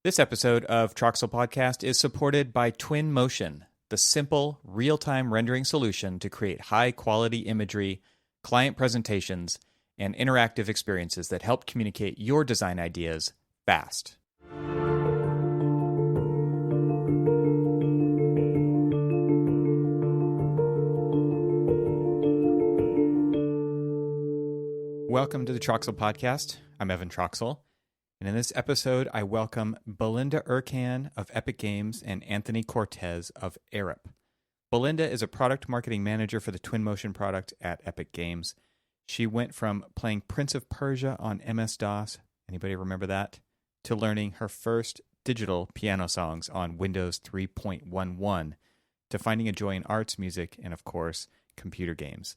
This episode of Troxel Podcast is supported by Twinmotion, the simple, real-time rendering solution to create high-quality imagery, client presentations, and interactive experiences that help communicate your design ideas fast. Welcome to the Troxel Podcast. I'm Evan Troxel. And in this episode, I welcome Belinda Ercan of Epic Games and Anthony Cortez of Arup. Belinda is a product marketing manager for the Twinmotion product at Epic Games. She went from playing Prince of Persia on MS-DOS, anybody remember that, to learning her first digital piano songs on Windows 3.11, to finding a joy in arts, music, and of course, computer games.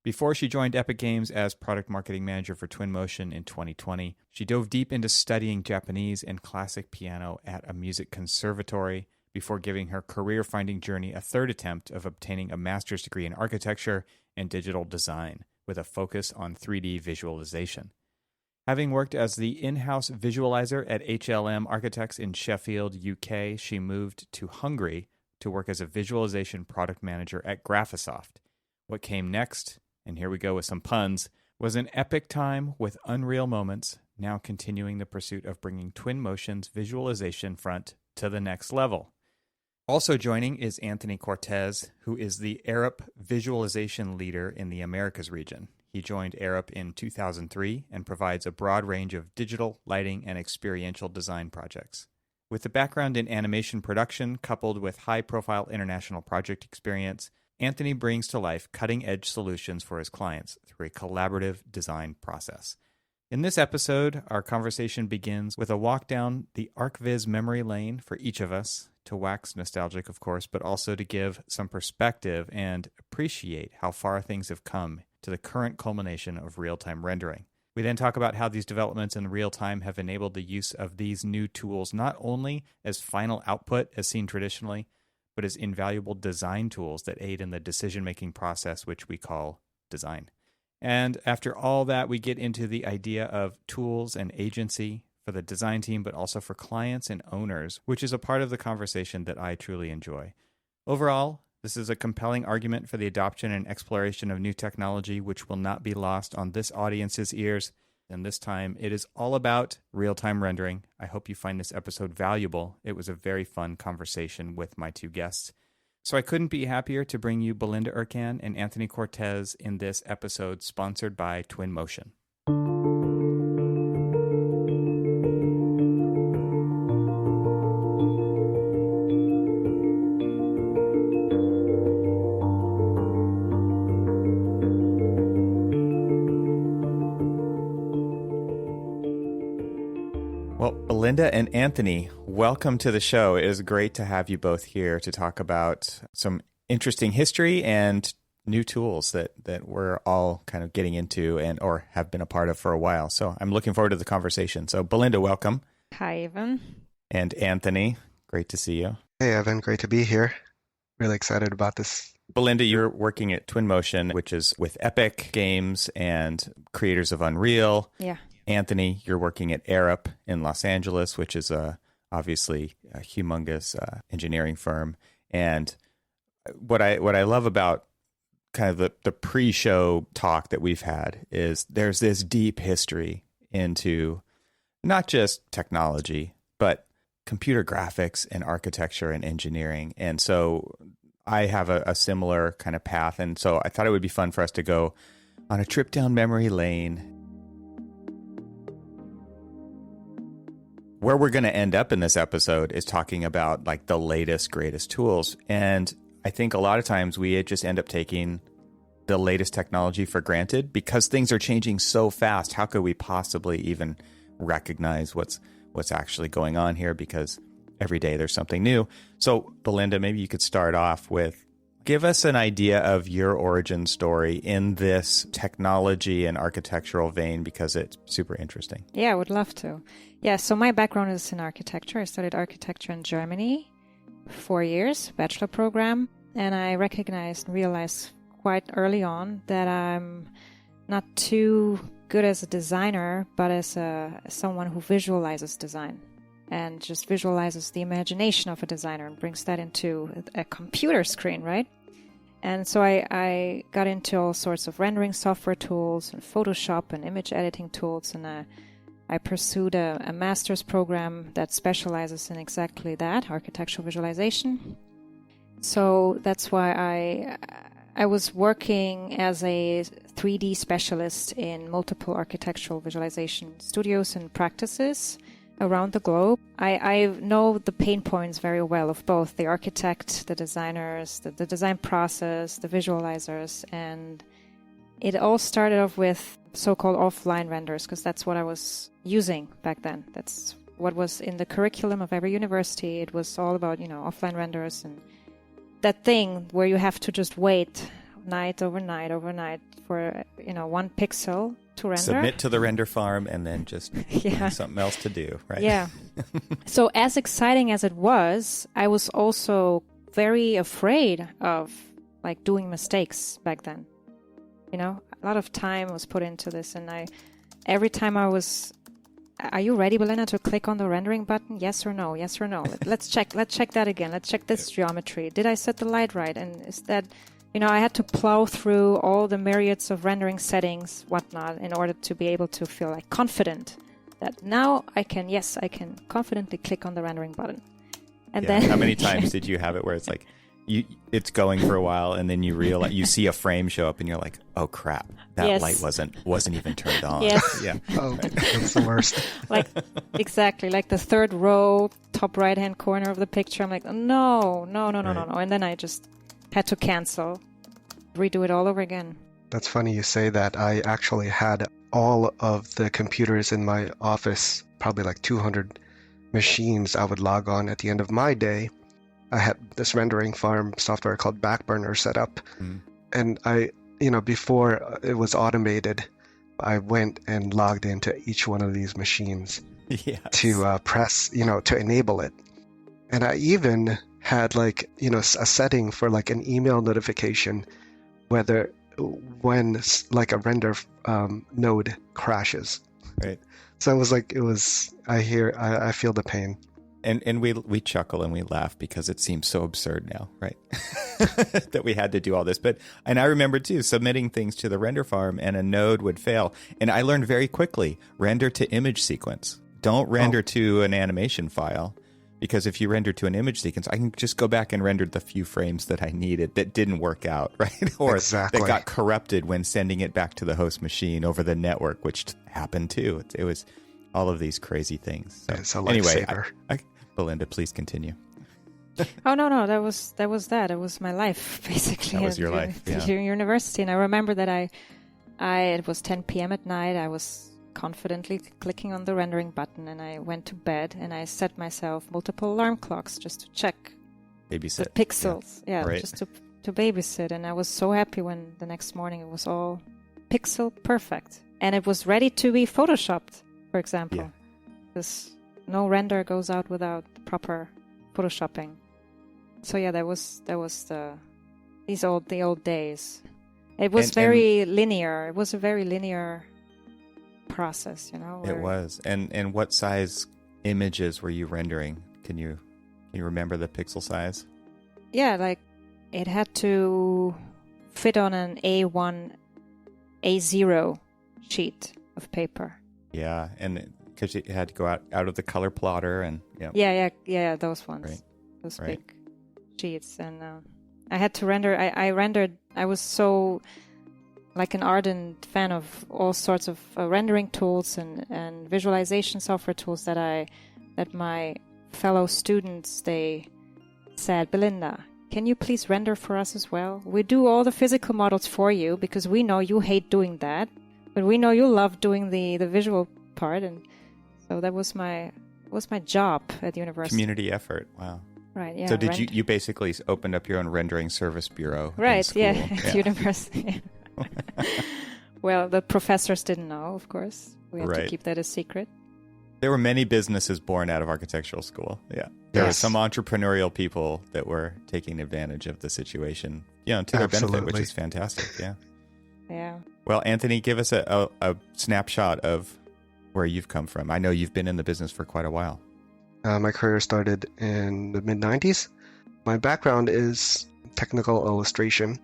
Before she joined Epic Games as product marketing manager for Twinmotion in 2020, she dove deep into studying Japanese and classic piano at a music conservatory before giving her career-finding journey a third attempt of obtaining a master's degree in architecture and digital design with a focus on 3D visualization. Having worked as the in-house visualizer at HLM Architects in Sheffield, UK, she moved to Hungary to work as a visualization product manager at Graphisoft. What came next, and here we go with some puns, was an epic time with unreal moments, now continuing the pursuit of bringing Twinmotion's visualization front to the next level. Also joining is Anthony Cortez, who is the Arup visualization leader in the Americas region. He joined Arup in 2003 and provides a broad range of digital, lighting, and experiential design projects. With a background in animation production coupled with high-profile international project experience, Anthony brings to life cutting-edge solutions for his clients through a collaborative design process. In this episode, our conversation begins with a walk down the ArcViz memory lane for each of us, to wax nostalgic, of course, but also to give some perspective and appreciate how far things have come to the current culmination of real-time rendering. We then talk about how these developments in real time have enabled the use of these new tools not only as final output as seen traditionally, but as invaluable design tools that aid in the decision-making process, which we call design. And after all that, we get into the idea of tools and agency for the design team, but also for clients and owners, which is a part of the conversation that I truly enjoy. Overall, this is a compelling argument for the adoption and exploration of new technology, which will not be lost on this audience's ears. And this time, it is all about real-time rendering. I hope you find this episode valuable. It was a very fun conversation with my two guests. So I couldn't be happier to bring you Belinda Ercan and Anthony Cortez in this episode sponsored by Twinmotion. Well, Belinda and Anthony, welcome to the show. It is great to have you both here to talk about some interesting history and new tools that we're all kind of getting into and or have been a part of for a while. So I'm looking forward to the conversation. So Belinda, welcome. Hi, Evan. And Anthony, great to see you. Hey, Evan, great to be here. Really excited about this. Belinda, you're working at Twinmotion, which is with Epic Games and creators of Unreal. Yeah. Anthony, you're working at Arup in Los Angeles, which is obviously a humongous engineering firm. And what I love about kind of the pre-show talk that we've had is there's this deep history into not just technology, but computer graphics and architecture and engineering. And so I have a similar kind of path. And so I thought it would be fun for us to go on a trip down memory lane. Where we're going to end up in this episode is talking about like the latest, greatest tools. And I think a lot of times we just end up taking the latest technology for granted because things are changing so fast. How could we possibly even recognize what's actually going on here? Because every day there's something new. So Belinda, maybe you could start off with, give us an idea of your origin story in this technology and architectural vein, because it's super interesting. Yeah, I would love to. Yeah, so my background is in architecture. I studied architecture in Germany, 4 years, bachelor program. And I recognized and realized quite early on that I'm not too good as a designer, but as someone who visualizes design. and just visualizes the imagination of a designer and brings that into a computer screen, right? And so I got into all sorts of rendering software tools and Photoshop and image editing tools, and I pursued a master's program that specializes in exactly that, architectural visualization. So that's why I was working as a 3D specialist in multiple architectural visualization studios and practices around the globe. I know the pain points very well of both the architect, the designers, the design process, the visualizers, and it all started off with so-called offline renders, because that's what I was using back then. That's what was in the curriculum of every university. It was all about, offline renders and that thing where you have to just wait night over night for, one pixel to render. Submit to the render farm and then just find something else to do, right? Yeah. So as exciting as it was, I was also very afraid of doing mistakes back then. A lot of time was put into this, and every time I was, are you ready, Belinda, to click on the rendering button? Yes or no? Yes or no? Let's check that again. Let's check this geometry. Did I set the light right? And is that, I had to plow through all the myriads of rendering settings, whatnot, in order to be able to feel confident that now I can confidently click on the rendering button. And then how many times did you have it where it's it's going for a while, and then you realize you see a frame show up, and you're like, "Oh crap, that light wasn't even turned on." Yes. Yeah. Oh, that's the worst. Exactly, the third row, top right-hand corner of the picture. I'm like, no, and then I just had to cancel, redo it all over again. That's funny you say that. I actually had all of the computers in my office, probably 200 machines I would log on at the end of my day. I had this rendering farm software called Backburner set up. And I, before it was automated, I went and logged into each one of these machines to press, to enable it. And I even had a setting for an email notification when a render node crashes. Right. So I feel the pain. And we chuckle and we laugh because it seems so absurd now, right? That we had to do all this. And I remember too, submitting things to the render farm and a node would fail. And I learned very quickly, render to image sequence. Don't render to an animation file, because if you render to an image sequence, I can just go back and render the few frames that I needed that didn't work out, right? Or that got corrupted when sending it back to the host machine over the network, which happened too. It was all of these crazy things. So, it's a anyway, lifesaver. Belinda, please continue. Oh no, that was that. It was my life basically. That was your life, yeah. During university, and I remember that it was 10 p.m. at night. I was confidently clicking on the rendering button, and I went to bed, and I set myself multiple alarm clocks just to check babysit the pixels. Yeah, right. Just to babysit, and I was so happy when the next morning it was all pixel perfect, and it was ready to be photoshopped, for example. Because no render goes out without the proper photoshopping. So yeah, that was the old days. It was very linear. It was a very linear process, It was. And what size images were you rendering? Can you remember the pixel size? Yeah, it had to fit on an A1, A0 sheet of paper. Yeah, and because it had to go out of the color plotter and yeah, those ones, right. Those big sheets, and I had to render. I rendered. I was so an ardent fan of all sorts of rendering tools and visualization software tools that my fellow students, they said, Belinda, can you please render for us as well? We do all the physical models for you because we know you hate doing that, but we know you love doing the visual part, and so that was my job at the university. Community effort. Wow. Right. Yeah. So did you basically opened up your own rendering service bureau? Right. At university. Well, the professors didn't know, of course. We had to keep that a secret. There were many businesses born out of architectural school. Yeah. There were some entrepreneurial people that were taking advantage of the situation, to their benefit, which is fantastic. Yeah. Yeah. Well, Anthony, give us a snapshot of where you've come from. I know you've been in the business for quite a while. My career started in the mid-90s. My background is technical illustration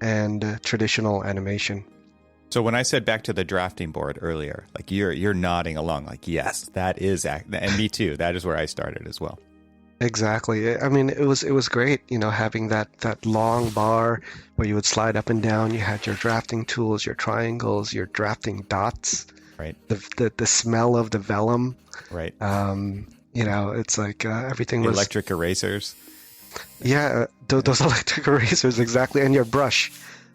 and traditional animation. So when I said back to the drafting board earlier, like you're nodding along, like yes, that is, and me too. That is where I started as well. Exactly. I mean, it was great, having that long bar where you would slide up and down. You had your drafting tools, your triangles, your drafting dots. Right. The smell of the vellum. Right. It's like everything was electric erasers. Yeah, those electric erasers, exactly, and your brush.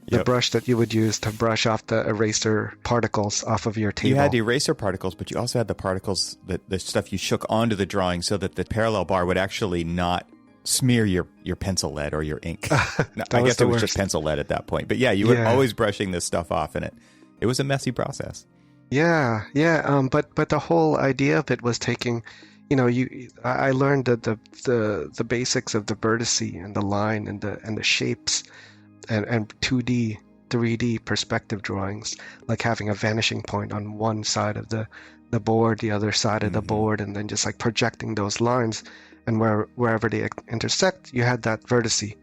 The brush that you would use to brush off the eraser particles off of your table. You had the eraser particles, but you also had the particles, the stuff you shook onto the drawing so that the parallel bar would actually not smear your pencil lead or your ink. No, I guess it was just pencil lead at that point. But yeah, you were always brushing this stuff off, and it was a messy process. Yeah. But the whole idea of it was taking, I learned the basics of the vertice and the line and the shapes. And 2D, 3D perspective drawings, like having a vanishing point on one side of the board, the other side of the board, and then just like projecting those lines, and wherever they intersect, you had that vertice.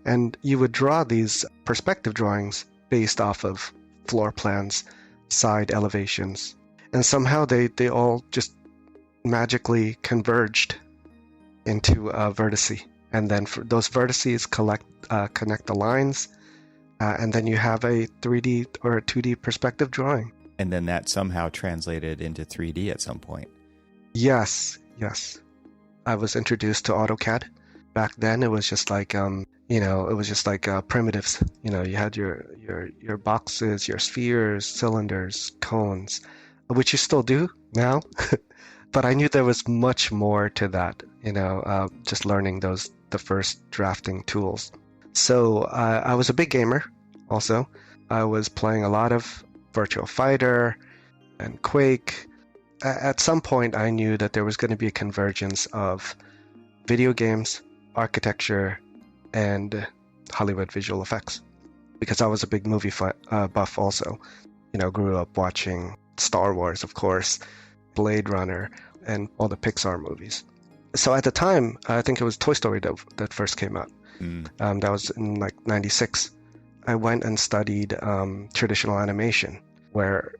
And you would draw these perspective drawings based off of floor plans, side elevations, and somehow they all just magically converged into a vertice. And then for those vertices connect the lines, and then you have a 3D or a 2D perspective drawing. And then that somehow translated into 3D at some point. Yes. I was introduced to AutoCAD. Back then, it was just like primitives. You had your boxes, your spheres, cylinders, cones, which you still do now. But I knew there was much more to that. Just learning the first drafting tools. So I was a big gamer also. I was playing a lot of Virtua Fighter and Quake. At some point, I knew that there was going to be a convergence of video games, architecture, and Hollywood visual effects. Because I was a big movie buff also. Grew up watching Star Wars, of course, Blade Runner, and all the Pixar movies. So at the time, I think it was Toy Story that first came out. That was in like 96. I went and studied traditional animation, where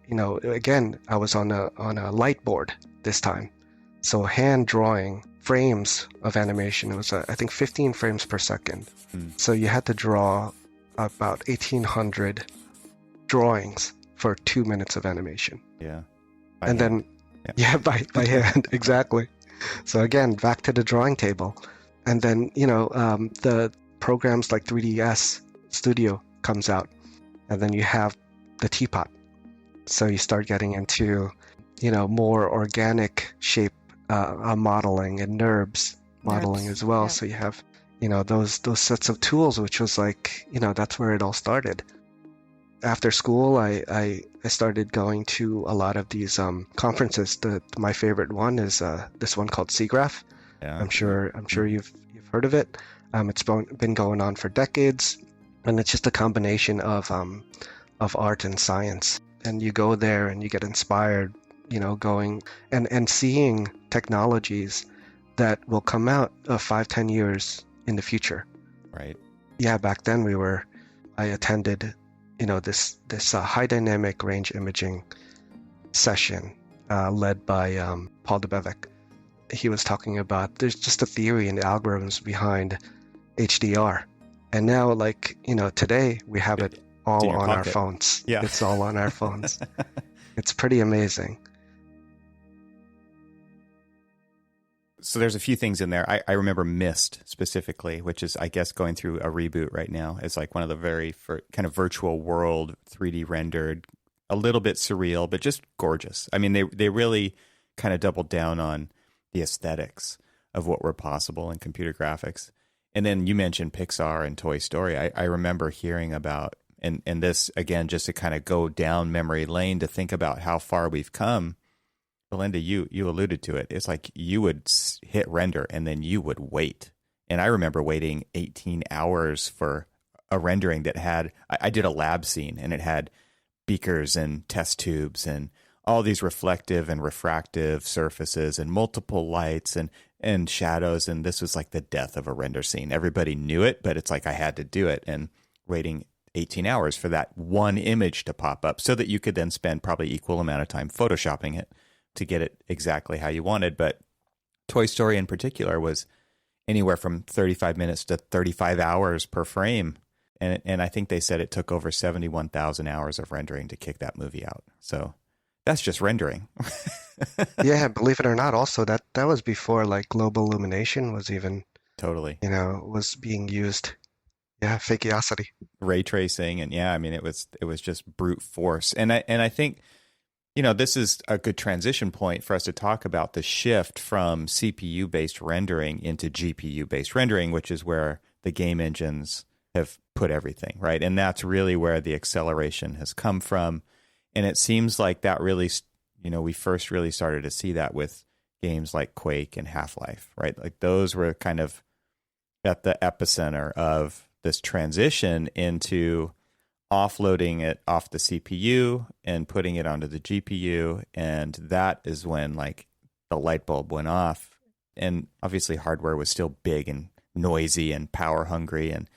again I was on a light board this time, so hand drawing frames of animation. It was I think 15 frames per second. So you had to draw about 1,800 drawings for 2 minutes of animation. Yeah, by hand, exactly. So again, back to the drawing table. And then, the programs like 3ds Studio comes out, and then you have the teapot. So you start getting into, more organic shape modeling and NURBS modeling as well. Yeah. So you have, those sets of tools, which was like, that's where it all started. After school, I started going to a lot of these conferences. My favorite one is this one called SIGGRAPH. Yeah. I'm sure you've heard of it. It's been going on for decades, and it's just a combination of art and science. And you go there and you get inspired, going and seeing technologies that will come out 5-10 years in the future. Right. Yeah. Back then I attended this high dynamic range imaging session led by Paul Debevec. He was talking about there's just a theory and the algorithms behind HDR. And now, today we have it all on our phones. Yeah. It's all on our phones. It's pretty amazing. So there's a few things in there. I remember Myst specifically, which is, I guess, going through a reboot right now. It's like one of the very kind of virtual world, 3D rendered, a little bit surreal, but just gorgeous. I mean, they really kind of doubled down on the aesthetics of what were possible in computer graphics. And then you mentioned Pixar and Toy Story. I remember hearing about, and this, again, just to kind of go down memory lane to think about how far we've come. Belinda, you alluded to it. It's like you would hit render and then you would wait. And I remember waiting 18 hours for a rendering that had, I did a lab scene and it had beakers and test tubes and all these reflective and refractive surfaces and multiple lights and shadows. And this was like the death of a render scene. Everybody knew it, but it's like I had to do it. And waiting 18 hours for that one image to pop up so that you could then spend probably equal amount of time photoshopping it to get it exactly how you wanted. But Toy Story in particular was anywhere from 35 minutes to 35 hours per frame. And I think they said it took over 71,000 hours of rendering to kick that movie out. So that's just rendering. Yeah, believe it or not, also that was before like global illumination was even Totally. was being used. Yeah, fakeosity. Ray tracing, and yeah, I mean it was just brute force. And I think this is a good transition point for us to talk about the shift from CPU based rendering into GPU based rendering, which is where the game engines have put everything, right? And that's really where the acceleration has come from. And it seems like that really, we first really started to see that with games like Quake and Half-Life, right? Like those were kind of at the epicenter of this transition into offloading it off the CPU and putting it onto the GPU. And that is when like the light bulb went off. And obviously hardware was still big and noisy and power hungry. And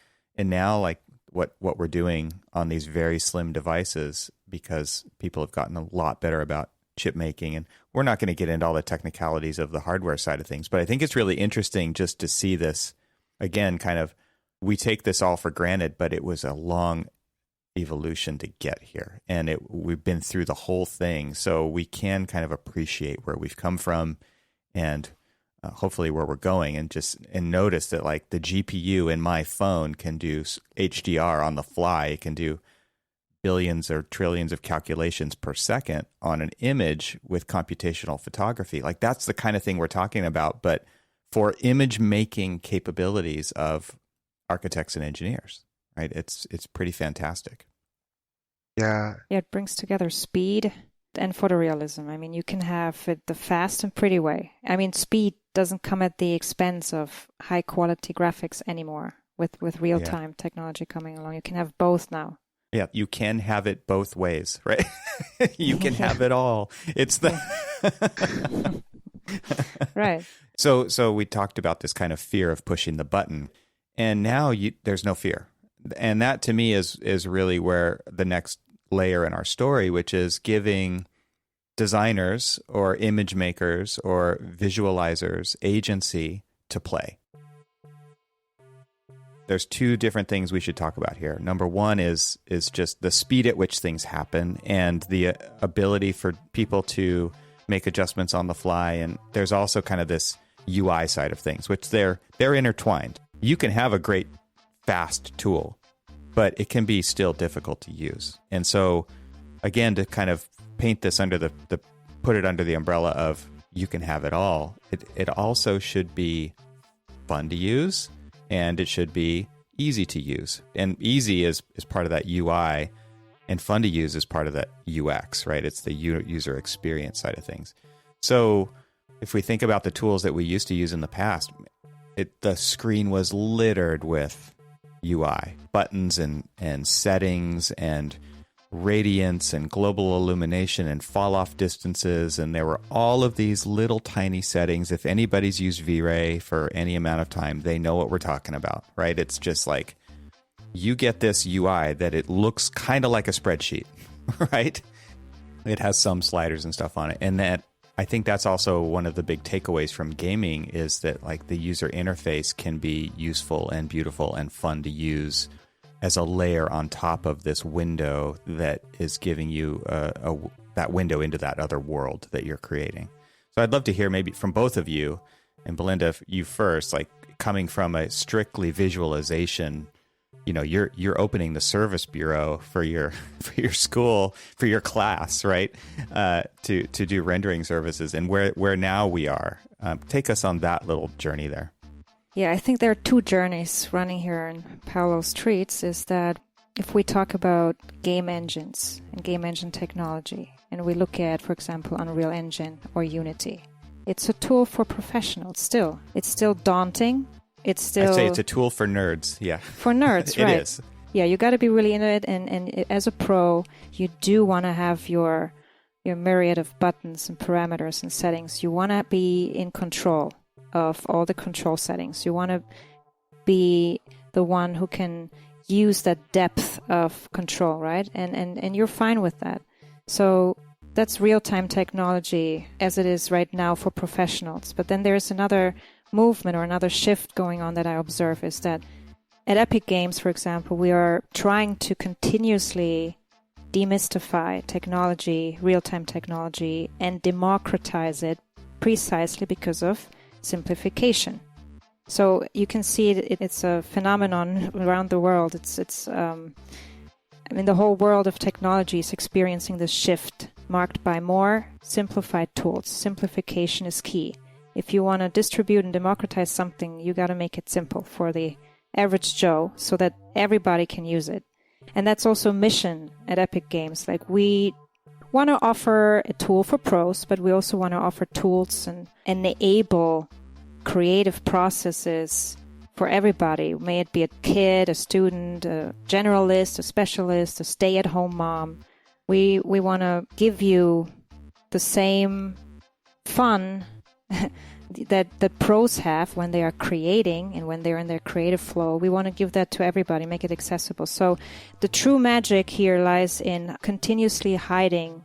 now like what we're doing on these very slim devices, because people have gotten a lot better about chip making. And we're not going to get into all the technicalities of the hardware side of things, but I think it's really interesting just to see this again, kind of, we take this all for granted, but it was a long evolution to get here. And we've been through the whole thing. So we can kind of appreciate where we've come from and hopefully where we're going, and notice that like the GPU in my phone can do HDR on the fly. It can do billions or trillions of calculations per second on an image with computational photography. Like that's the kind of thing we're talking about, but for image making capabilities of architects and engineers, right? It's pretty fantastic. Yeah. Yeah, it brings together speed and photorealism. I mean, you can have it the fast and pretty way. I mean, speed doesn't come at the expense of high quality graphics anymore with real-time technology coming along. You can have both now. Yeah, you can have it both ways, right? You can have it all. It's the right. So we talked about this kind of fear of pushing the button, and now there's no fear. And that to me is really where the next layer in our story, which is giving designers or image makers or visualizers agency to play. There's two different things we should talk about here. Number one is just the speed at which things happen and the ability for people to make adjustments on the fly. And there's also kind of this UI side of things, which they're intertwined. You can have a great fast tool, but it can be still difficult to use. And so again, to kind of paint this under put it under the umbrella of you can have it all, it also should be fun to use, and it should be easy to use. And easy is part of that UI, and fun to use is part of that UX, right? It's the user experience side of things. So if we think about the tools that we used to use in the past, the screen was littered with UI, buttons and settings and radiance and global illumination and fall off distances. And there were all of these little tiny settings. If anybody's used V-Ray for any amount of time, they know what we're talking about, right? It's just like you get this UI that it looks kind of like a spreadsheet, right? It has some sliders and stuff on it. And that, I think that's also one of the big takeaways from gaming, is that like the user interface can be useful and beautiful and fun to use as a layer on top of this window that is giving you that window into that other world that you're creating. So I'd love to hear maybe from both of you, and Belinda, you first, like coming from a strictly visualization, you're opening the service bureau for your school, for your class, right? To do rendering services, and where now we are. Take us on that little journey there. Yeah, I think there are two journeys running here in parallel streets. Is that if we talk about game engines and game engine technology, and we look at, for example, Unreal Engine or Unity, it's a tool for professionals still. It's still daunting. It's still... I'd say it's a tool for nerds, yeah. For nerds, right. It is. Yeah, you got to be really into it. And as a pro, you do want to have your your myriad of buttons and parameters and settings. You want to be in control of all the control settings. You want to be the one who can use that depth of control, right? And you're fine with that. So that's real-time technology as it is right now for professionals. But then there's another movement or another shift going on that I observe, is that at Epic Games, for example, we are trying to continuously demystify technology, real-time technology, and democratize it precisely because of simplification. So you can see it's a phenomenon around the world. The whole world of technology is experiencing this shift marked by more simplified tools. Simplification is key. If you want to distribute and democratize something, you got to make it simple for the average Joe so that everybody can use it. And that's also a mission at Epic Games. Like, we want to offer a tool for pros, but we also want to offer tools and enable creative processes for everybody. May it be a kid, a student, a generalist, a specialist, a stay-at-home mom. We want to give you the same fun that pros have when they are creating and when they're in their creative flow. We want to give that to everybody, make it accessible. So the true magic here lies in continuously hiding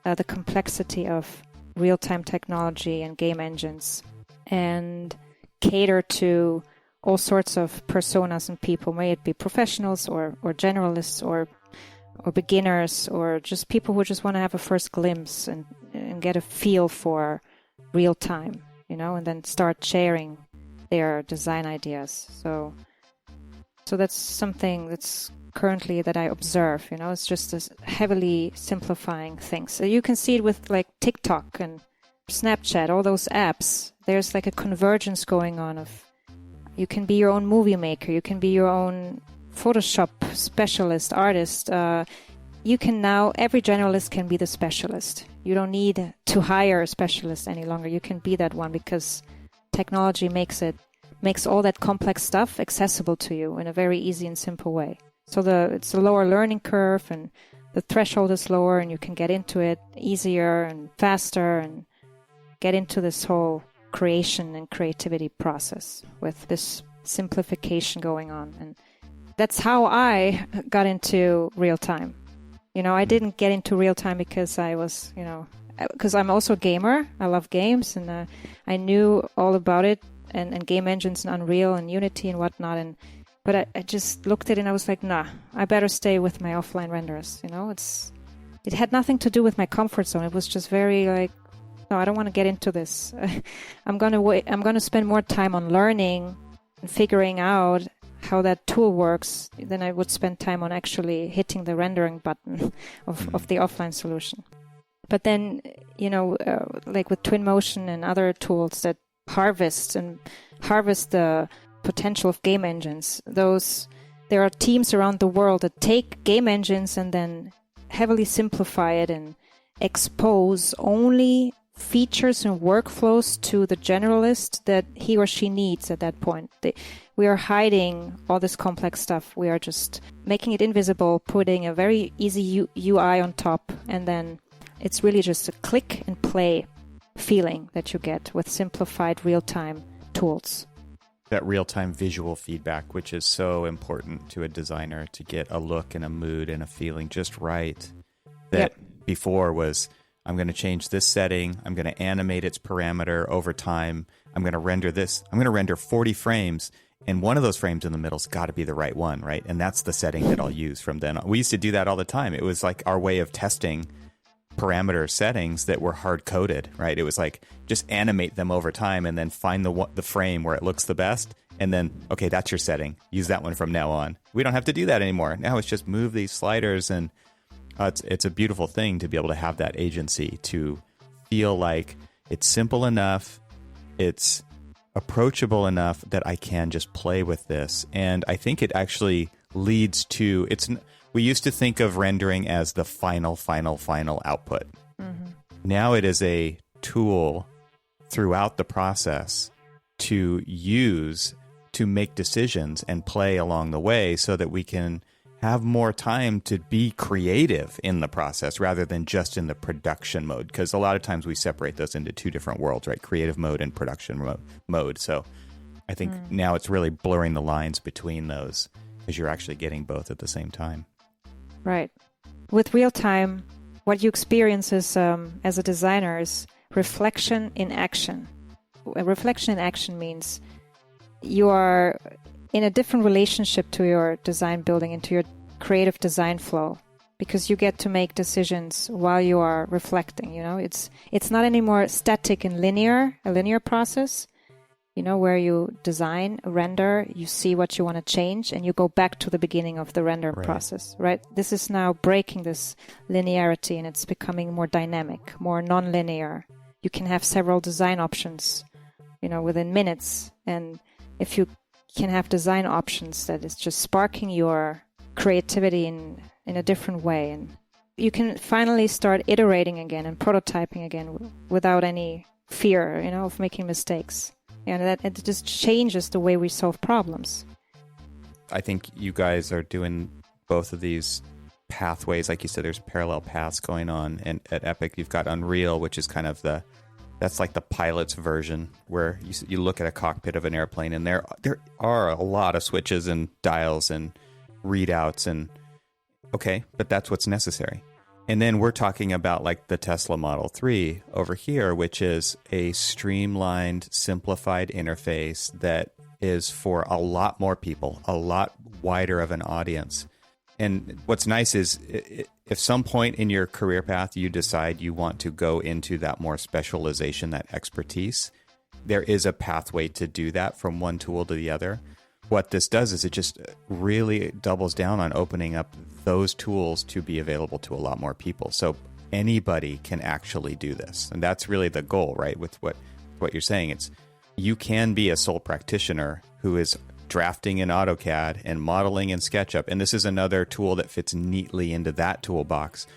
the complexity of real-time technology and game engines, and cater to all sorts of personas and people, may it be professionals or generalists or beginners, or just people who just want to have a first glimpse and get a feel for real time, and then start sharing their design ideas. So that's something that's currently that I observe, it's just this heavily simplifying things. So you can see it with like TikTok and Snapchat, all those apps. There's like a convergence going on of, you can be your own movie maker, you can be your own Photoshop specialist, artist. You can now, every generalist can be the specialist. You don't need to hire a specialist any longer. You can be that one because technology makes all that complex stuff accessible to you in a very easy and simple way. So it's a lower learning curve, and the threshold is lower, and you can get into it easier and faster and get into this whole creation and creativity process with this simplification going on. And that's how I got into real time. I didn't get into real time because I was, because I'm also a gamer. I love games, and I knew all about it and game engines and Unreal and Unity and whatnot. But I just looked at it and I was like, nah, I better stay with my offline renders. It had nothing to do with my comfort zone. It was just very like, no, I don't want to get into this. I'm going to spend more time on learning and figuring out how that tool works than I would spend time on actually hitting the rendering button of the offline solution. But then, like with Twinmotion and other tools that harvest the potential of game engines, there are teams around the world that take game engines and then heavily simplify it and expose only features and workflows to the generalist that he or she needs at that point. We are hiding all this complex stuff. We are just making it invisible, putting a very easy UI on top, and then it's really just a click and play feeling that you get with simplified real-time tools. That real-time visual feedback, which is so important to a designer to get a look and a mood and a feeling just right. That before was, I'm going to change this setting. I'm going to animate its parameter over time. I'm going to render this. I'm going to render 40 frames. And one of those frames in the middle's got to be the right one, right? And that's the setting that I'll use from then on. We used to do that all the time. It was like our way of testing parameter settings that were hard-coded, right? It was like, just animate them over time and then find the frame where it looks the best. And then, okay, that's your setting. Use that one from now on. We don't have to do that anymore. Now it's just move these sliders, and it's a beautiful thing to be able to have that agency, to feel like it's simple enough, it's approachable enough that I can just play with this. And I think it actually leads to, we used to think of rendering as the final output. Mm-hmm. Now it is a tool throughout the process to use to make decisions and play along the way, so that we can have more time to be creative in the process rather than just in the production mode. Because a lot of times we separate those into two different worlds, right? Creative mode and production mode. So I think now it's really blurring the lines between those because you're actually getting both at the same time. Right. With real time, what you experience is, as a designer, is reflection in action. Reflection in action means you are in a different relationship to your design building, into your creative design flow, because you get to make decisions while you are reflecting. It's not anymore static and a linear process, where you design, render, you see what you want to change, and you go back to the beginning of the render process, right? This is now breaking this linearity, and it's becoming more dynamic, more non-linear. You can have several design options, within minutes, and if you can have design options that is just sparking your creativity in a different way, and you can finally start iterating again and prototyping again without any fear, of making mistakes. And that it just changes the way we solve problems. I think you guys are doing both of these pathways. Like you said, there's parallel paths going on. And at Epic, you've got Unreal, which is kind of that's like the pilot's version, where you look at a cockpit of an airplane, and there are a lot of switches and dials and readouts, and okay, but that's what's necessary. And then we're talking about like the Tesla Model 3 over here, which is a streamlined, simplified interface that is for a lot more people, a lot wider of an audience. And what's nice is if some point in your career path you decide you want to go into that more specialization, that expertise, there is a pathway to do that from one tool to the other. What this does is it just really doubles down on opening up those tools to be available to a lot more people. So anybody can actually do this. And that's really the goal, right? With what you're saying, it's you can be a sole practitioner who is drafting in AutoCAD and modeling in SketchUp. And this is another tool that fits neatly into that toolbox.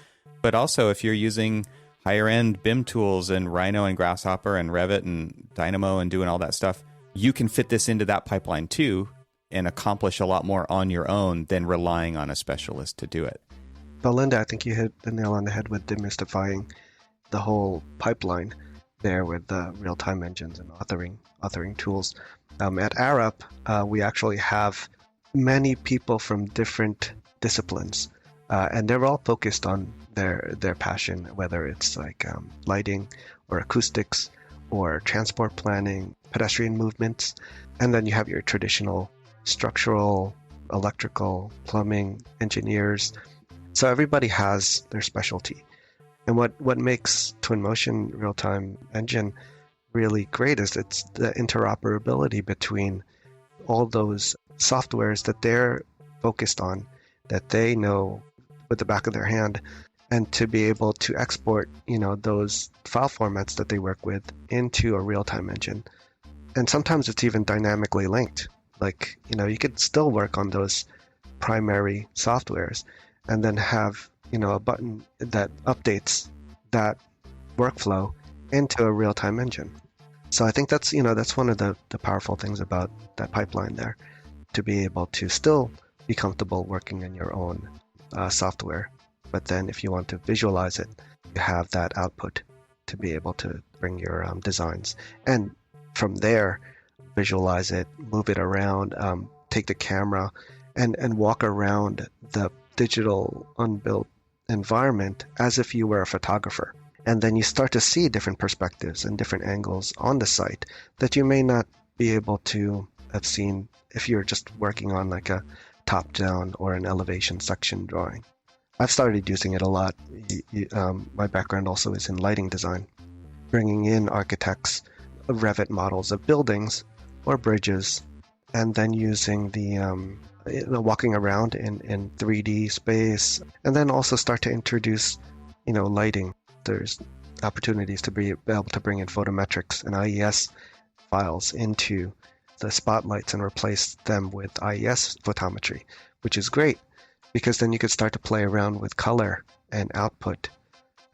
But also if you're using higher end BIM tools and Rhino and Grasshopper and Revit and Dynamo and doing all that stuff, you can fit this into that pipeline too and accomplish a lot more on your own than relying on a specialist to do it. Belinda, I think you hit the nail on the head with demystifying the whole pipeline there with the real-time engines and authoring tools. At Arup, we actually have many people from different disciplines, and they're all focused on their passion, whether it's like lighting or acoustics or transport planning, pedestrian movements, and then you have your traditional structural, electrical, plumbing engineers. So everybody has their specialty. And what makes Twinmotion real-time engine really great is it's the interoperability between all those softwares that they're focused on, that they know with the back of their hand, and to be able to export, those file formats that they work with into a real-time engine. And sometimes it's even dynamically linked. Like, you could still work on those primary softwares and then have, a button that updates that workflow into a real-time engine. So I think that's one of the powerful things about that pipeline there, to be able to still be comfortable working in your own software. But then if you want to visualize it, you have that output to be able to bring your designs. And from there, visualize it, move it around, take the camera and walk around the digital unbuilt environment as if you were a photographer. And then you start to see different perspectives and different angles on the site that you may not be able to have seen if you're just working on like a top-down or an elevation section drawing. I've started using it a lot. My background also is in lighting design, bringing in architects' Revit models of buildings or bridges, and then using the walking around in 3D space, and then also start to introduce, lighting. There's opportunities to be able to bring in photometrics and IES files into the spotlights and replace them with IES photometry, which is great because then you could start to play around with color and output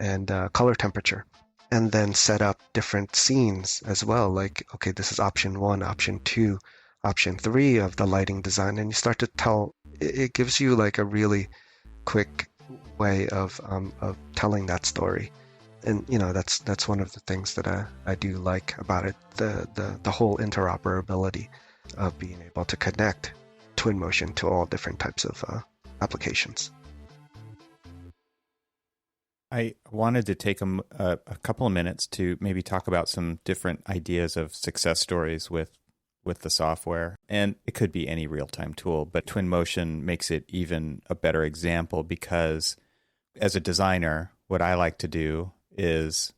and color temperature, and then set up different scenes as well. Like, okay, this is option 1, option 2, option 3 of the lighting design, and you start to tell it gives you like a really quick way of telling that story. And that's one of the things that I do like about it, the whole interoperability of being able to connect Twinmotion to all different types of applications. I wanted to take a couple of minutes to maybe talk about some different ideas of success stories with the software. And it could be any real-time tool, but Twinmotion makes it even a better example because as a designer, what I like to do is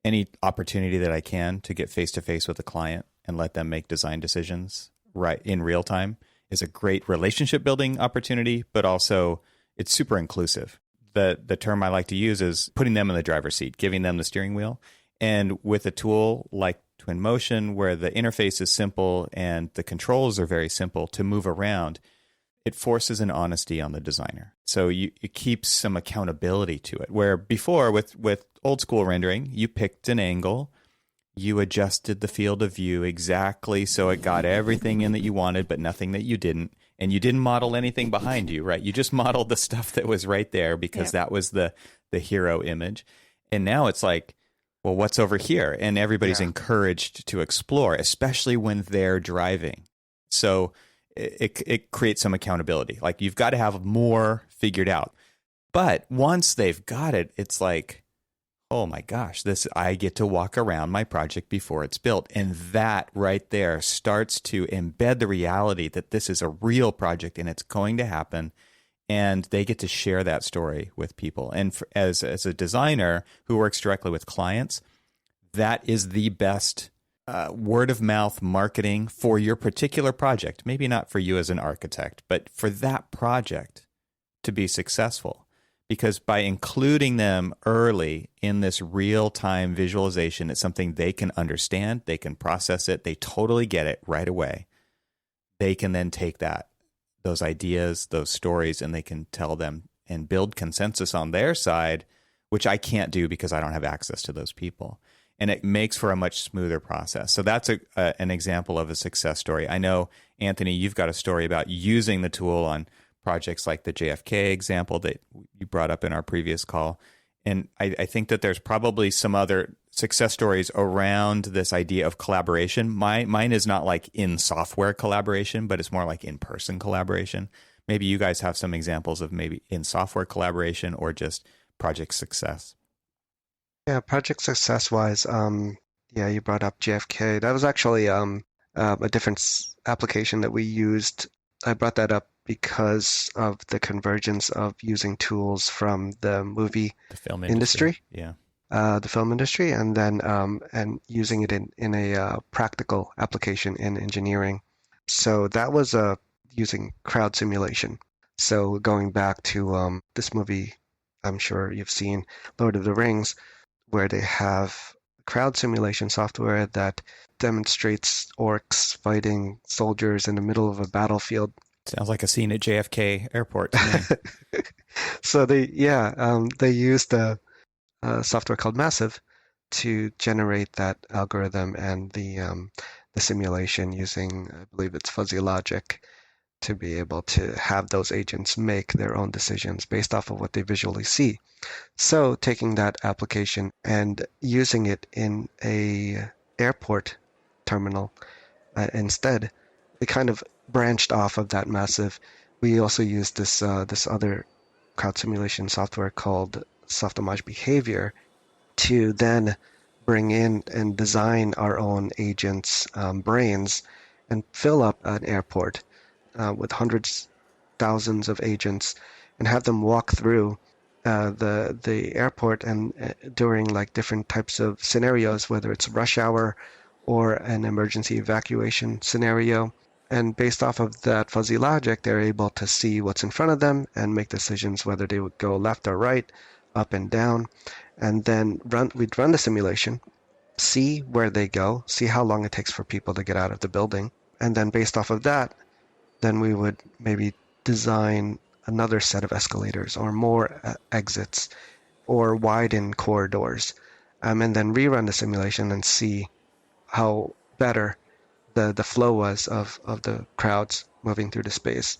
any opportunity that I can to get face-to-face with a client and let them make design decisions right in real time is a great relationship building opportunity, but also it's super inclusive. The term I like to use is putting them in the driver's seat, giving them the steering wheel. And with a tool like Twinmotion, where the interface is simple and the controls are very simple to move around, it forces an honesty on the designer. So it keeps some accountability to it. Where before, with old school rendering, you picked an angle, you adjusted the field of view exactly so it got everything in that you wanted, but nothing that you didn't. And you didn't model anything behind you, right? You just modeled the stuff that was right there because that was the hero image. And now it's like, well, what's over here? And everybody's encouraged to explore, especially when they're driving. So it creates some accountability. Like you've got to have more figured out. But once they've got it, it's like, oh my gosh, I get to walk around my project before it's built. And that right there starts to embed the reality that this is a real project and it's going to happen. And they get to share that story with people. And as a designer who works directly with clients, that is the best word of mouth marketing for your particular project. Maybe not for you as an architect, but for that project to be successful. Because by including them early in this real-time visualization, it's something they can understand, they can process it, they totally get it right away. They can then take those ideas, those stories, and they can tell them and build consensus on their side, which I can't do because I don't have access to those people. And it makes for a much smoother process. So that's an example of a success story. I know, Anthony, you've got a story about using the tool on projects like the JFK example that you brought up in our previous call. And I think that there's probably some other success stories around this idea of collaboration. Mine is not like in software collaboration, but it's more like in-person collaboration. Maybe you guys have some examples of maybe in software collaboration or just project success. Yeah, project success-wise, you brought up JFK. That was actually a different application that we used. I brought that up because of the convergence of using tools from the film industry. Yeah. The film industry, and then and using it in a practical application in engineering. So that was using crowd simulation. So going back to this movie, I'm sure you've seen Lord of the Rings, where they have crowd simulation software that demonstrates orcs fighting soldiers in the middle of a battlefield. Sounds like a scene at JFK Airport to me. So they used a software called Massive to generate that algorithm and the simulation using, I believe it's fuzzy logic, to be able to have those agents make their own decisions based off of what they visually see. So taking that application and using it in a airport terminal instead, we kind of branched off of that Massive. We also used this other crowd simulation software called Soft-Homage Behavior to then bring in and design our own agents' brains and fill up an airport with hundreds, thousands of agents and have them walk through the airport and during like different types of scenarios, whether it's rush hour or an emergency evacuation scenario. And based off of that fuzzy logic, they're able to see what's in front of them and make decisions whether they would go left or right, up and down. And then we'd run the simulation, see where they go, see how long it takes for people to get out of the building. And then based off of that, then we would maybe design another set of escalators or more exits or widen corridors. And then rerun the simulation and see how better the flow was of the crowds moving through the space.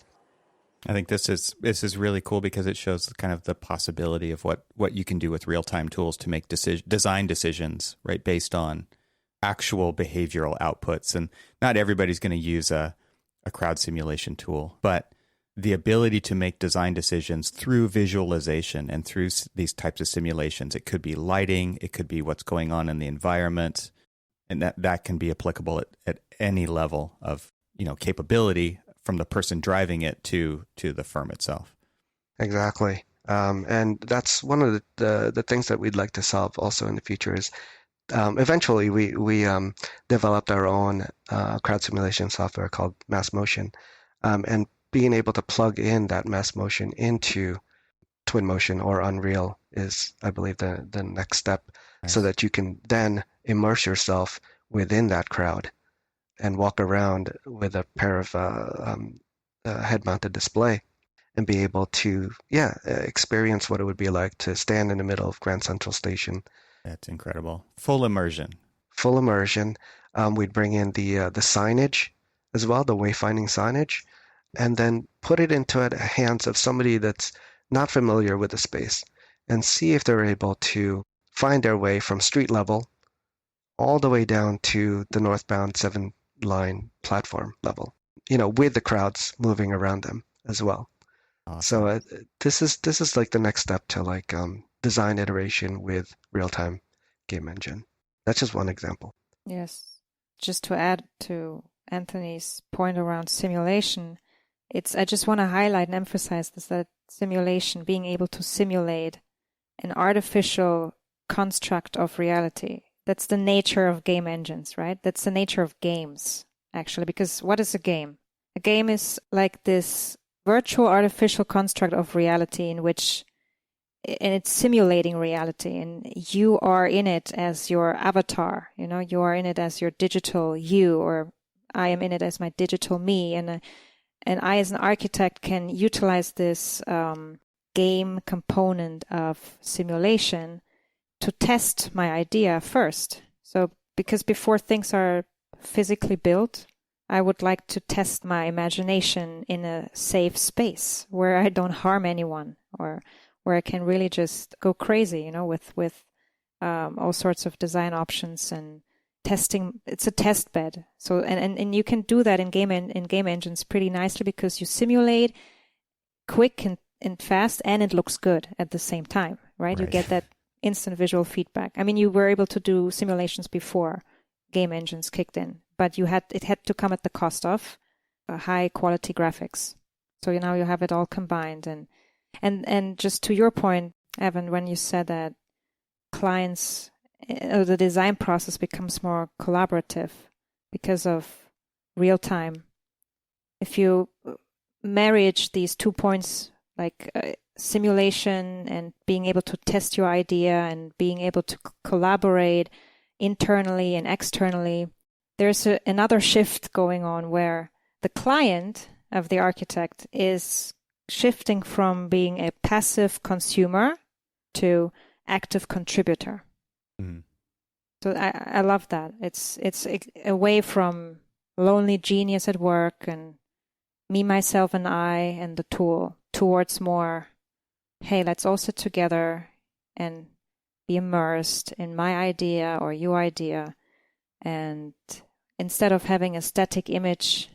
I think this is really cool because it shows kind of the possibility of what you can do with real-time tools to make design decisions, right, based on actual behavioral outputs. And not everybody's going to use a crowd simulation tool, but the ability to make design decisions through visualization and through these types of simulations. It could be lighting, it could be what's going on in the environment, and that can be applicable at any level of capability, from the person driving it to the firm itself. Exactly. And that's one of the things that we'd like to solve also in the future is eventually we developed our own crowd simulation software called Mass Motion, and being able to plug in that Mass Motion into Twinmotion or Unreal is, I believe, the next step. Nice. So that you can then immerse yourself within that crowd and walk around with a pair of head-mounted display and be able to, experience what it would be like to stand in the middle of Grand Central Station. That's incredible. Full immersion. Full immersion. We'd bring in the signage as well, the wayfinding signage, and then put it into the hands of somebody that's not familiar with the space and see if they're able to find their way from street level all the way down to the northbound 7-line platform level, with the crowds moving around them as well. Awesome. So this is like the next step to like design iteration with real-time game engine. That's just one example. Yes. Just to add to Anthony's point around simulation, I just want to highlight and emphasize this, that simulation, being able to simulate an artificial construct of reality. That's the nature of game engines, right? That's the nature of games, actually, because what is a game? A game is like this virtual artificial construct of reality and it's simulating reality, and you are in it as your avatar, you are in it as your digital you, or I am in it as my digital me, and I as an architect can utilize this game component of simulation to test my idea first. So because before things are physically built, I would like to test my imagination in a safe space where I don't harm anyone, or where I can really just go crazy, with all sorts of design options and testing. It's a test bed. So and you can do that in game engines pretty nicely because you simulate quick and fast, and it looks good at the same time, right? You get that instant visual feedback. I mean, you were able to do simulations before game engines kicked in, but it had to come at the cost of high quality graphics. So now you have it all combined. And just to your point, Evan, when you said that clients, the design process becomes more collaborative because of real time. If you marriage these 2 points, like simulation and being able to test your idea and being able to collaborate internally and externally, there's another shift going on where the client of the architect is shifting from being a passive consumer to active contributor. Mm-hmm. So I love that. It's away from lonely genius at work and me, myself, and I and the tool towards more, hey, let's all sit together and be immersed in my idea or your idea. And instead of having a static image,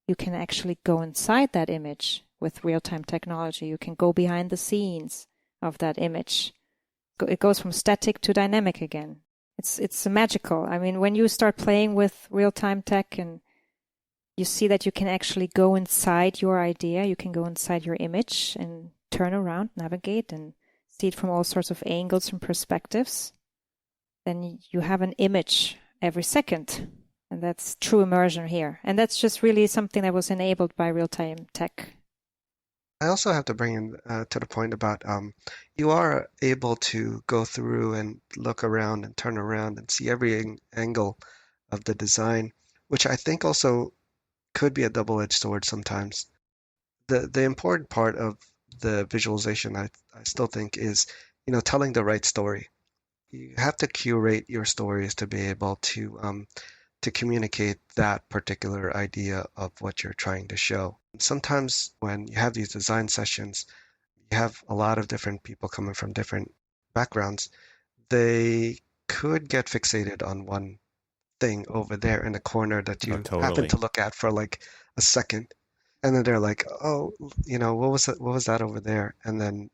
you can actually go inside that image with real-time technology. You can go behind the scenes of that image. It goes from static to dynamic again. It's magical. I mean, when you start playing with real-time tech and you see that you can actually go inside your idea, you can go inside your image and turn around, navigate, and see it from all sorts of angles and perspectives, then you have an image every second. And that's true immersion here. And that's just really something that was enabled by real-time tech. I also have to bring in to the point about you are able to go through and look around and turn around and see every angle of the design, which I think also could be a double-edged sword sometimes. The important part of the visualization, I still think, is telling the right story. You have to curate your stories to be able to to communicate that particular idea of what you're trying to show. Sometimes when you have these design sessions, you have a lot of different people coming from different backgrounds. They could get fixated on one thing over there in the corner that you totally happen to look at for like a second. And then they're like, oh, what was that over there? And then,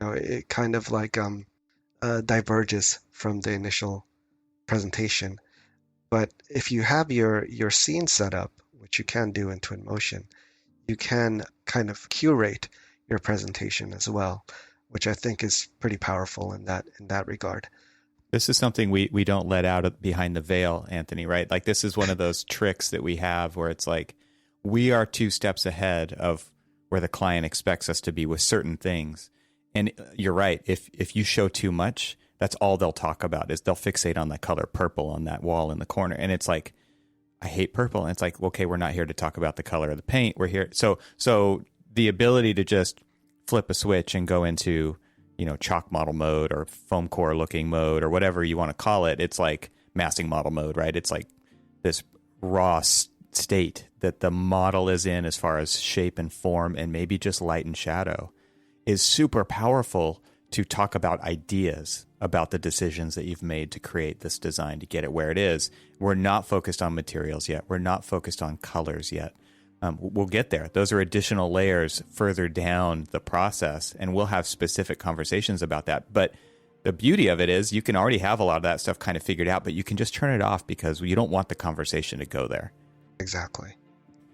it kind of like diverges from the initial presentation. But if you have your scene set up, which you can do in Twinmotion, you can kind of curate your presentation as well, which I think is pretty powerful in that regard. This is something we don't let out behind the veil, Anthony, right? Like this is one of those tricks that we have where it's like we are 2 steps ahead of where the client expects us to be with certain things. And you're right. If you show too much, that's all they'll talk about is they'll fixate on the color purple on that wall in the corner. And it's like, I hate purple. And it's like, okay, we're not here to talk about the color of the paint. We're here. So the ability to just flip a switch and go into, chalk model mode or foam core looking mode or whatever you want to call it. It's like massing model mode, right? It's like this raw state that the model is in as far as shape and form and maybe just light and shadow is super powerful to talk about ideas about the decisions that you've made to create this design to get it where it is. We're not focused on materials yet. We're not focused on colors yet. We'll get there. Those are additional layers further down the process, and we'll have specific conversations about that. But the beauty of it is you can already have a lot of that stuff kind of figured out, but you can just turn it off because you don't want the conversation to go there. Exactly.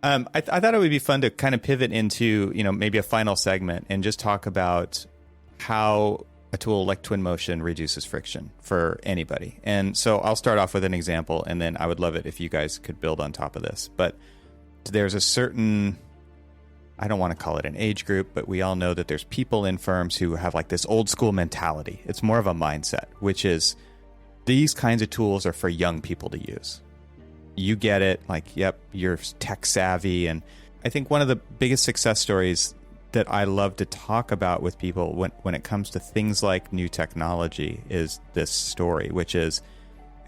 I thought it would be fun to kind of pivot into, maybe a final segment and just talk about how a tool like Twinmotion reduces friction for anybody. And so I'll start off with an example, and then I would love it if you guys could build on top of this. But there's a certain, I don't want to call it an age group, but we all know that there's people in firms who have like this old school mentality. It's more of a mindset, which is these kinds of tools are for young people to use. You get it, like, yep, you're tech savvy. And I think one of the biggest success stories that I love to talk about with people when it comes to things like new technology is this story, which is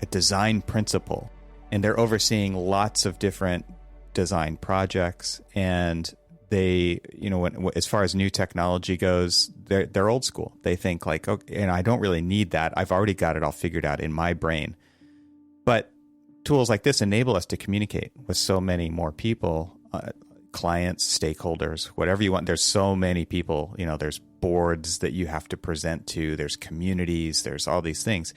a design principle. And they're overseeing lots of different design projects, and they, as far as new technology goes, they're old school. They think like, okay, and I don't really need that. I've already got it all figured out in my brain. But tools like this enable us to communicate with so many more people, clients, stakeholders, whatever you want. There's so many people, there's boards that you have to present to, there's communities, there's all these things.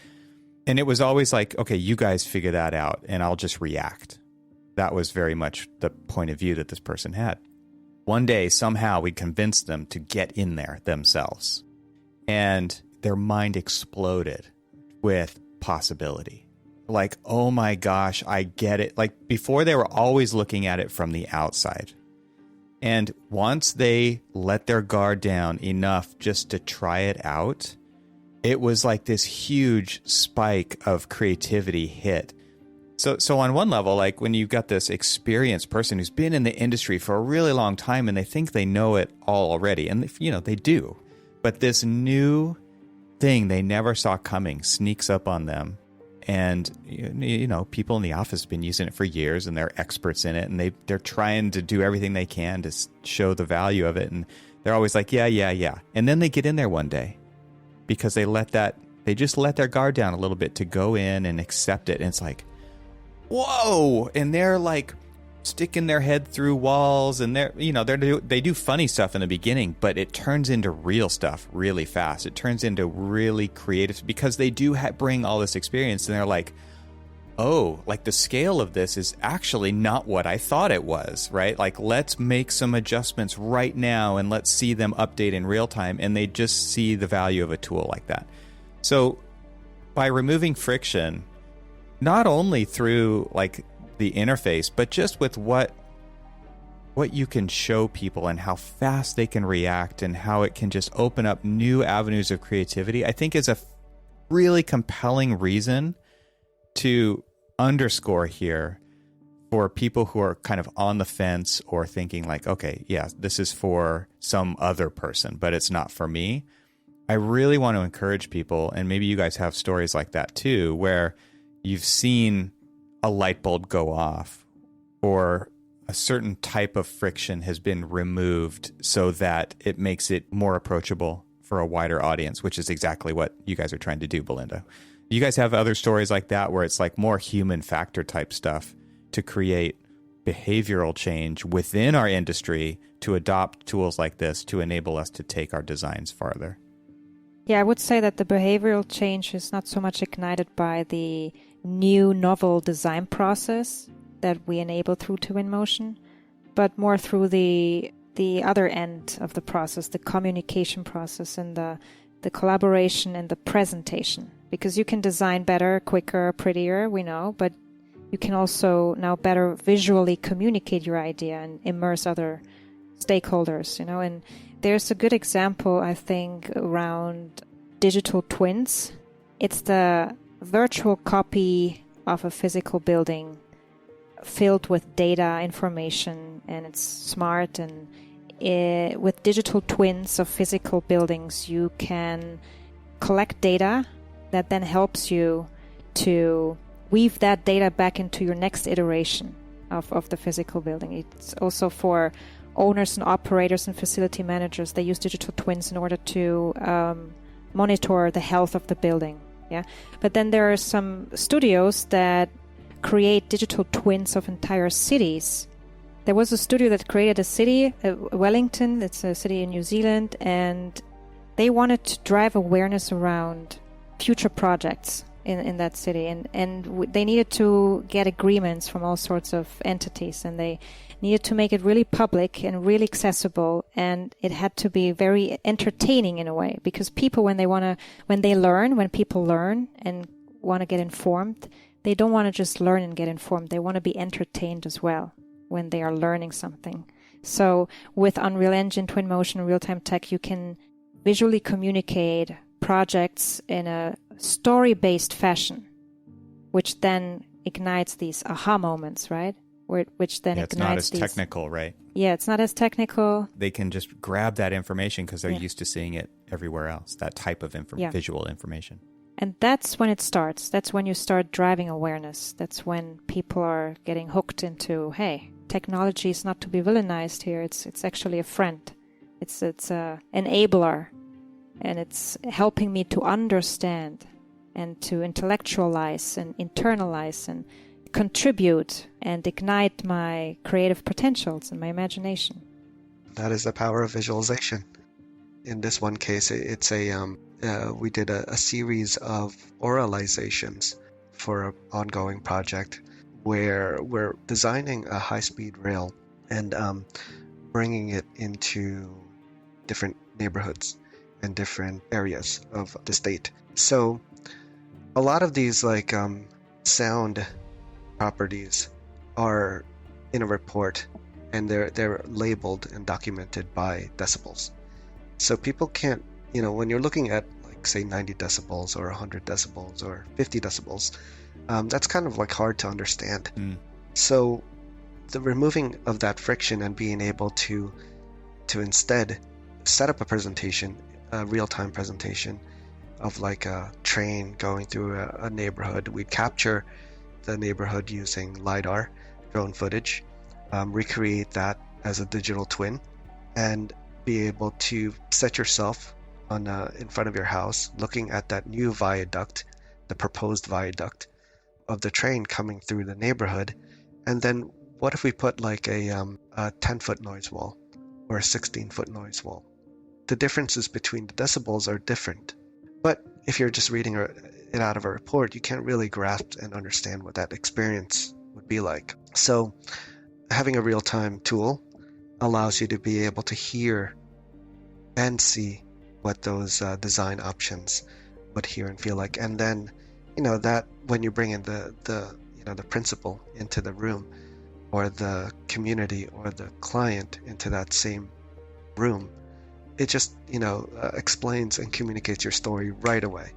And it was always like, okay, you guys figure that out and I'll just react. That was very much the point of view that this person had. One day, somehow, we convinced them to get in there themselves. And their mind exploded with possibility. Like, oh my gosh, I get it. Like, before they were always looking at it from the outside. And once they let their guard down enough just to try it out, it was like this huge spike of creativity hit. So on one level, like when you've got this experienced person who's been in the industry for a really long time and they think they know it all already, and they do, but this new thing they never saw coming sneaks up on them, and people in the office have been using it for years and they're experts in it, and they're trying to do everything they can to show the value of it, and they're always like, yeah, and then they get in there one day because they just let their guard down a little bit to go in and accept it, and it's like, whoa, and they're like sticking their head through walls, and they do funny stuff in the beginning, but it turns into real stuff really fast. It turns into really creative because they do bring all this experience, and they're like, oh, like the scale of this is actually not what I thought it was, right? Like, let's make some adjustments right now and let's see them update in real time, and they just see the value of a tool like that. So by removing friction, not only through like the interface, but just with what you can show people and how fast they can react and how it can just open up new avenues of creativity, I think is a really compelling reason to underscore here for people who are kind of on the fence or thinking like, okay, yeah, this is for some other person, but it's not for me. I really want to encourage people, and maybe you guys have stories like that too, where you've seen a light bulb go off, or a certain type of friction has been removed so that it makes it more approachable for a wider audience, which is exactly what you guys are trying to do, Belinda. You guys have other stories like that where it's like more human factor type stuff to create behavioral change within our industry to adopt tools like this to enable us to take our designs farther. Yeah, I would say that the behavioral change is not so much ignited by the new novel design process that we enable through Twinmotion, but more through the other end of the process, the communication process and the collaboration and the presentation. Because you can design better, quicker, prettier, we know, but you can also now better visually communicate your idea and immerse other stakeholders, and there's a good example, I think, around digital twins. It's the virtual copy of a physical building filled with data, information, and it's smart. And with digital twins of physical buildings, you can collect data that then helps you to weave that data back into your next iteration of the physical building. It's also for owners and operators and facility managers. They use digital twins in order to monitor the health of the building. Yeah, but then there are some studios that create digital twins of entire cities. There was a studio that created a city, Wellington. It's a city in New Zealand, and they wanted to drive awareness around future projects in that city, and they needed to get agreements from all sorts of entities, and they needed to make it really public and really accessible, and it had to be very entertaining in a way, because people, when people learn and want to get informed, they don't want to just learn and get informed. They want to be entertained as well when they are learning something. So with Unreal Engine, Twinmotion, real-time tech, you can visually communicate projects in a story-based fashion, which then ignites these aha moments, right? Which then it's not as technical, right? Yeah, it's not as technical. They can just grab that information because they're used to seeing it everywhere else, that type of visual information. And that's when it starts. That's when you start driving awareness. That's when people are getting hooked into, hey, technology is not to be villainized here. It's actually a friend. It's a enabler. And it's helping me to understand and to intellectualize and internalize and contribute and ignite my creative potentials and my imagination. That is the power of visualization. In this one case, it's we did a series of oralizations for an ongoing project where we're designing a high-speed rail and bringing it into different neighborhoods and different areas of the state. So a lot of these sound properties are in a report, and they're labeled and documented by decibels. So people can't, when you're looking at say 90 decibels or 100 decibels or 50 decibels, that's kind of hard to understand. So the removing of that friction and being able to instead set up a presentation, a real-time presentation of a train going through a neighborhood. We'd capture the neighborhood using LiDAR, drone footage, recreate that as a digital twin, and be able to set yourself in front of your house, looking at that new viaduct, the proposed viaduct of the train coming through the neighborhood. And then what if we put a 10-foot noise wall or a 16-foot noise wall? The differences between the decibels are different. But if you're just reading it out of a report, you can't really grasp and understand what that experience would be like. So having a real-time tool allows you to be able to hear and see what those design options would hear and feel like. And then, that when you bring in the principal into the room, or the community or the client into that same room, it just, explains and communicates your story right away.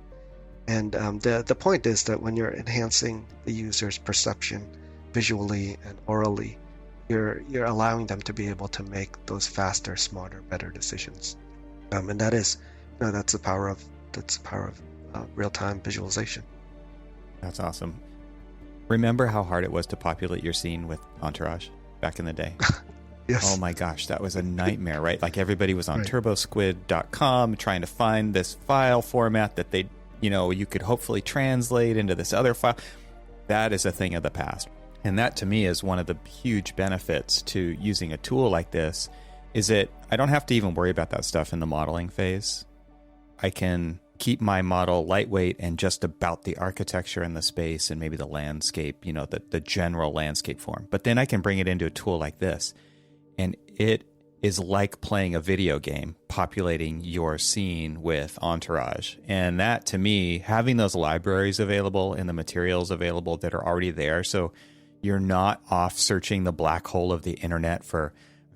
And the point is that when you're enhancing the user's perception visually and orally, you're allowing them to be able to make those faster, smarter, better decisions. And that is, that's the power of real-time visualization. That's awesome. Remember how hard it was to populate your scene with Entourage back in the day? Yes. Oh my gosh, that was a nightmare, right? Like everybody was on Right. turbosquid.com trying to find this file format that they, you could hopefully translate into this other file. That is a thing of the past. And that to me is one of the huge benefits to using a tool like this, is that I don't have to even worry about that stuff in the modeling phase. I can keep my model lightweight and just about the architecture and the space and maybe the landscape, the general landscape form. But then I can bring it into a tool like this. And it is like playing a video game, populating your scene with Entourage. And that, to me, having those libraries available and the materials available that are already there, so you're not off searching the black hole of the internet for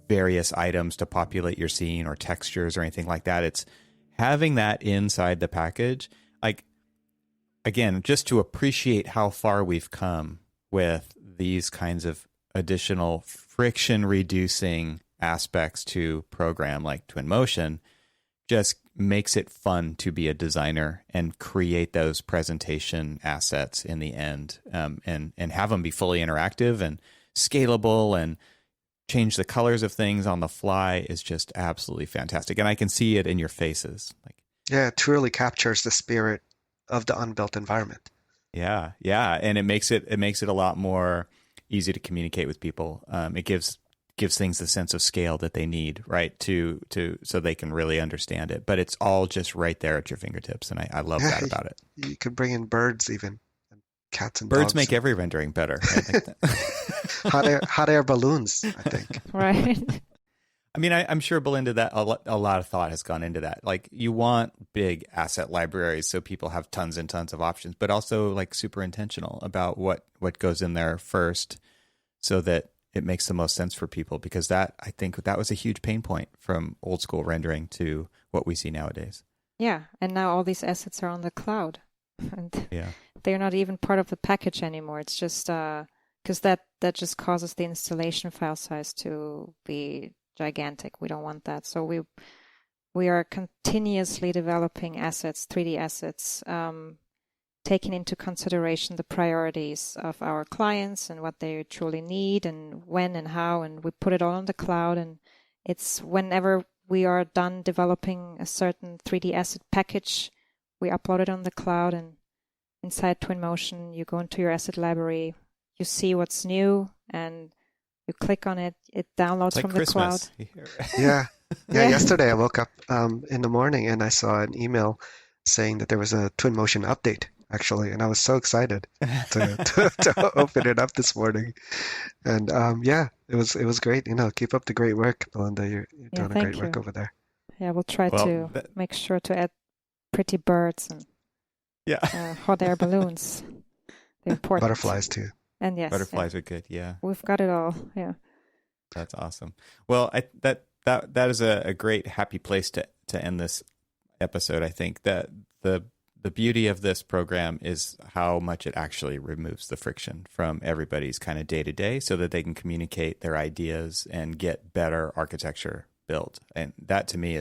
various items to populate your scene or textures or anything like that. It's having that inside the package. Like, again, just to appreciate how far we've come with these kinds of additional friction reducing aspects to program like Twinmotion, just makes it fun to be a designer and create those presentation assets in the end, and have them be fully interactive and scalable and change the colors of things on the fly is just absolutely fantastic. And I can see it in your faces. Yeah, it truly captures the spirit of the unbuilt environment. Yeah. And it makes it a lot more easy to communicate with people. It gives things the sense of scale that they need, right? To so they can really understand it. But it's all just right there at your fingertips. And I love that about it. You could bring in birds even, and cats and Birds dogs. make every rendering better. I think that. hot air balloons, I think. Right. I mean, I'm sure, Belinda, that a lot of thought has gone into that. Like, you want big asset libraries so people have tons and tons of options, but also like super intentional about what goes in there first, so that it makes the most sense for people. Because I think that was a huge pain point from old school rendering to what we see nowadays. Yeah, and now all these assets are on the cloud, and Yeah. they're not even part of the package anymore. It's just because that just causes the installation file size to be gigantic. We don't want that. So we are continuously developing assets, 3D assets, taking into consideration the priorities of our clients and what they truly need and when and how, and we put it all on the cloud. And it's whenever we are done developing a certain 3D asset package, we upload it on the cloud, and inside Twinmotion, you go into your asset library, you see what's new, and you click on it, it downloads Like from Christmas. the cloud. Yeah. Yesterday I woke up in the morning and I saw an email saying that there was a Twinmotion update, actually, and I was so excited to open it up this morning. And it was great. Keep up the great work, Belinda. You're doing thank great work you. over there. Yeah, we'll try to make sure to add pretty birds and hot air balloons. They're important. Butterflies too. And yes, Butterflies are good. Yeah. we've got it all. Yeah. That's awesome. Well, that is a great happy place to end this episode. I think that the beauty of this program is how much it actually removes the friction from everybody's kind of day to day, so that they can communicate their ideas and get better architecture built. And that to me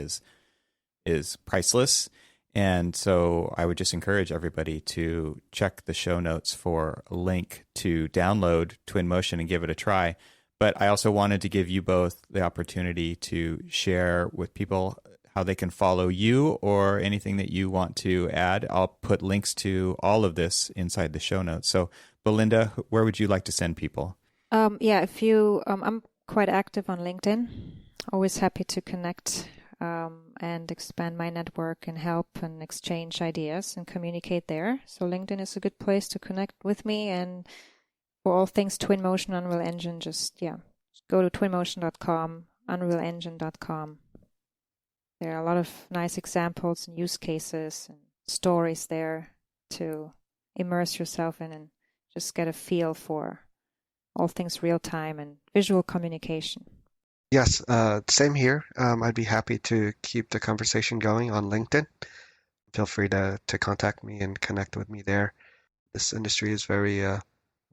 is priceless. And so I would just encourage everybody to check the show notes for a link to download Twinmotion and give it a try. But I also wanted to give you both the opportunity to share with people how they can follow you or anything that you want to add. I'll put links to all of this inside the show notes. So, Belinda, where would you like to send people? If you, I'm quite active on LinkedIn. Always happy to connect and expand my network and help and exchange ideas and communicate there. So LinkedIn is a good place to connect with me. And for all things Twinmotion, Unreal Engine, just go to twinmotion.com, unrealengine.com. There are a lot of nice examples and use cases and stories there to immerse yourself in and just get a feel for all things real time and visual communication. Yes, same here. I'd be happy to keep the conversation going on LinkedIn. Feel free to contact me and connect with me there. This industry is very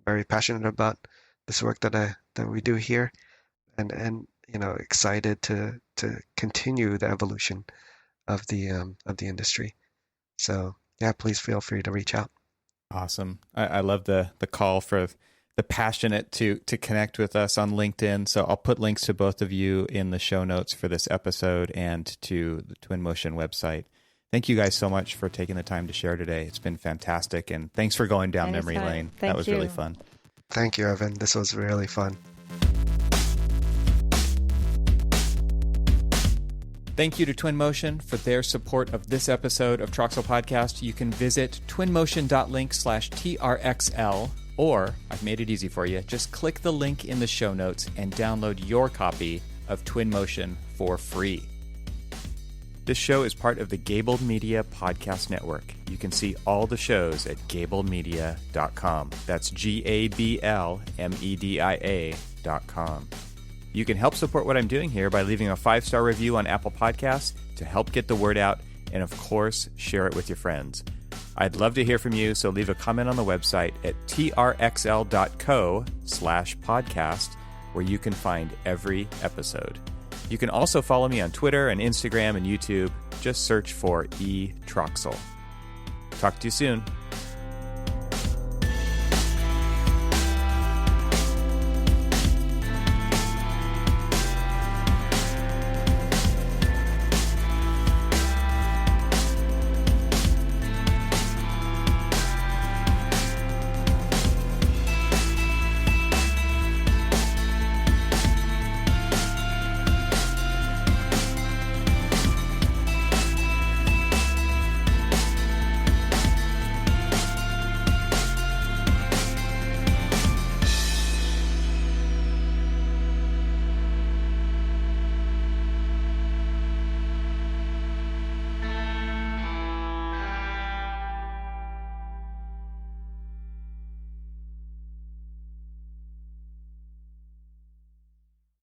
very passionate about this work that we do here, and excited to continue the evolution of the industry. So please feel free to reach out. Awesome. I love the call for the passionate to connect with us on LinkedIn. So I'll put links to both of you in the show notes for this episode and to the Twinmotion website. Thank you guys so much for taking the time to share today. It's been fantastic. And thanks for going down memory lane. That was really fun. Thank you, Evan. This was really fun. Thank you to Twinmotion for their support of this episode of Troxel Podcast. You can visit twinmotion.link/TRXL, or I've made it easy for you. Just click the link in the show notes and download your copy of Twinmotion for free. This show is part of the Gabled Media Podcast Network. You can see all the shows at gabledmedia.com. That's GABLMEDIA.com. You can help support what I'm doing here by leaving a 5-star review on Apple Podcasts to help get the word out, and of course, share it with your friends. I'd love to hear from you, so leave a comment on the website at trxl.co/podcast, where you can find every episode. You can also follow me on Twitter and Instagram and YouTube. Just search for eTroxel. Talk to you soon.